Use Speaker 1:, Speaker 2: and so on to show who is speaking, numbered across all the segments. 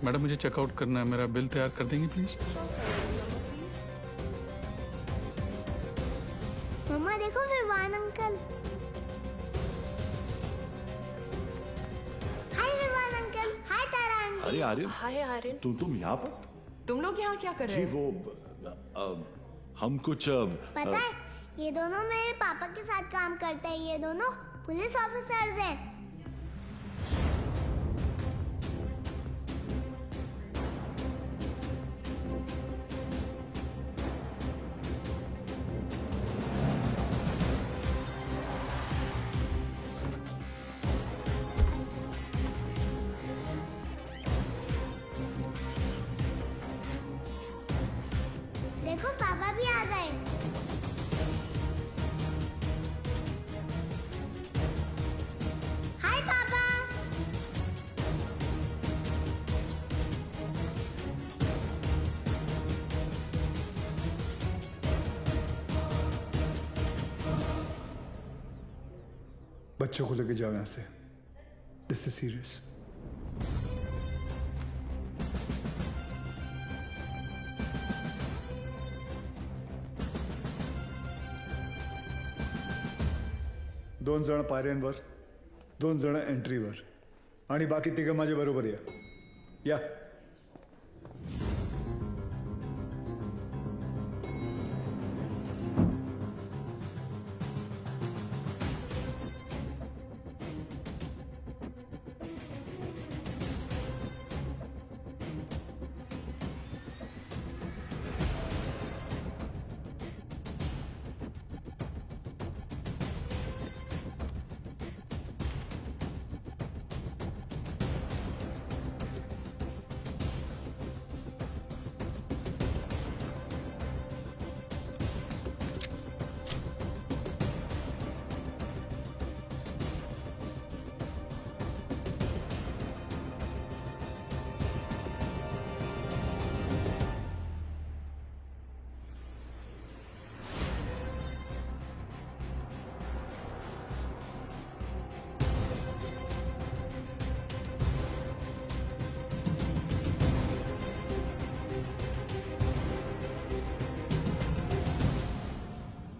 Speaker 1: Madam मुझे checkout करना है, मेरा बिल तैयार कर देंगे प्लीज?
Speaker 2: मम्मा देखो विवान अंकल। हाय विवान अंकल। हाय तारा आंटी।
Speaker 3: अरे आर्यन,
Speaker 4: हाय आर्यन,
Speaker 3: तुम यहाँ पर?
Speaker 4: तुम लोग यहाँ क्या कर रहे
Speaker 3: जी
Speaker 4: हो?
Speaker 3: हम कुछ
Speaker 2: पता है ये दोनों मेरे पापा के साथ काम करते हैं। ये दोनों पुलिस ऑफिसर्स हैं। देखो पापा भी आ गए। हाय पापा।
Speaker 5: बच्चों को लेके जाओ यहां से। This is serious. दोन जण पायऱ्यांवर, दोन जण एंट्रीवर आणि बाकी तिघं माझ्या बरोबर या।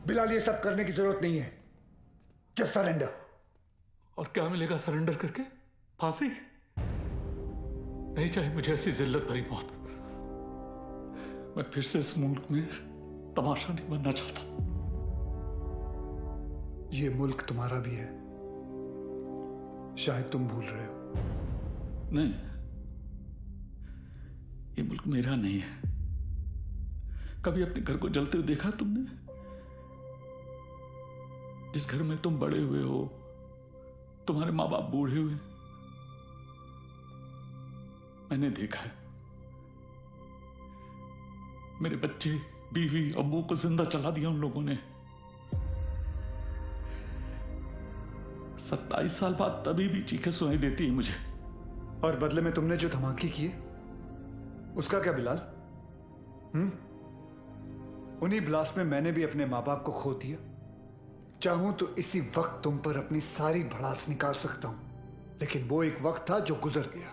Speaker 5: बिलाल, ये सब करने की जरूरत नहीं है। Just surrender.
Speaker 1: और क्या मिलेगा सरेंडर करके? फांसी? नहीं चाहिए मुझे ऐसी जिल्लत भरी मौत। मैं फिर से इस मुल्क में तमाशा नहीं बनना चाहता।
Speaker 5: ये मुल्क तुम्हारा भी है, शायद तुम भूल रहे हो।
Speaker 1: नहीं, ये मुल्क मेरा नहीं है। कभी अपने घर को जलते हुए देखा तुमने? जिस घर में तुम बड़े हुए हो, तुम्हारे माँ बाप बूढ़े हुए, मैंने देखा है। मेरे बच्चे, बीवी, अब्बू को जिंदा चला दिया उन लोगों ने। 27 साल बाद तभी भी चीखें सुनाई देती है मुझे।
Speaker 5: और बदले में तुमने जो धमाके किए, उसका क्या बिलाल? उन्हीं ब्लास्ट में मैंने भी अपने माँ बाप को खो दिया। चाहूं तो इसी वक्त तुम पर अपनी सारी भड़ास निकाल सकता हूं, लेकिन वो एक वक्त था जो गुजर गया।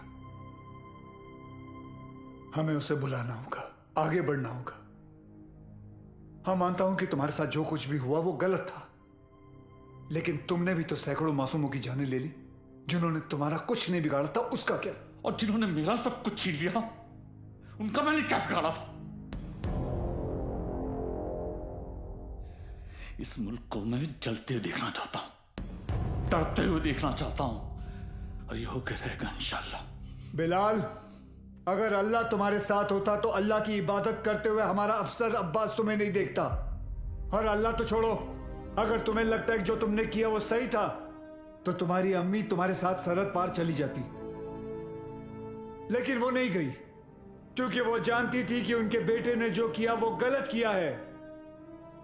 Speaker 5: हमें उसे भुलाना होगा, आगे बढ़ना होगा। हाँ, मानता हूं कि तुम्हारे साथ जो कुछ भी हुआ वो गलत था, लेकिन तुमने भी तो सैकड़ों मासूमों की जानें ले ली। जिन्होंने तुम्हारा कुछ नहीं बिगाड़ा था, उसका क्या?
Speaker 1: और जिन्होंने मेरा सब कुछ छीन लिया, उनका मैंने क्या बिगाड़ा था? इस मुल्क को मैं जलते हुए देखना चाहता हूं, तड़पते हुए देखना चाहता हूं, और ये होकर रहेगा इंशाल्लाह।
Speaker 5: बिलाल, अगर अल्लाह तुम्हारे साथ होता तो अल्लाह की इबादत करते हुए हमारा अफसर अब्बास तुम्हें नहीं देखता। और अल्लाह तो छोड़ो, अगर तुम्हें लगता है कि जो तुमने किया वो सही था, तो तुम्हारी अम्मी तुम्हारे साथ सरहद पार चली जाती। लेकिन वो नहीं गई, क्योंकि वो जानती थी कि उनके बेटे ने जो किया वो गलत किया है।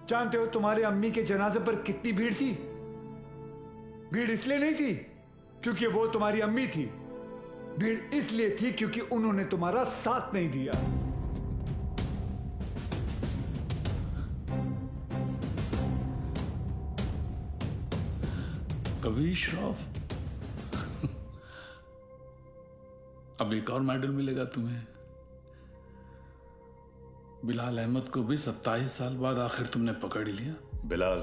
Speaker 5: जानते हो तुम्हारे अम्मी के जनाजे पर कितनी भीड़ थी? भीड़ इसलिए नहीं थी क्योंकि वो तुम्हारी अम्मी थी, भीड़ इसलिए थी क्योंकि उन्होंने तुम्हारा साथ नहीं दिया।
Speaker 1: कभी श्राफ अब एक और मेडल मिलेगा तुम्हें। बिलाल अहमद को भी 27 साल बाद आखिर तुमने पकड़ ही लिया।
Speaker 4: बिलाल,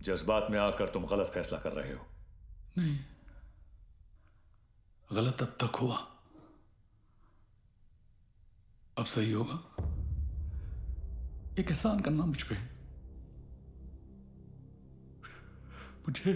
Speaker 4: जज्बात में आकर तुम गलत फैसला कर रहे हो।
Speaker 1: नहीं, गलत अब तक हुआ, अब सही होगा। एक एहसान करना मुझ पे। मुझे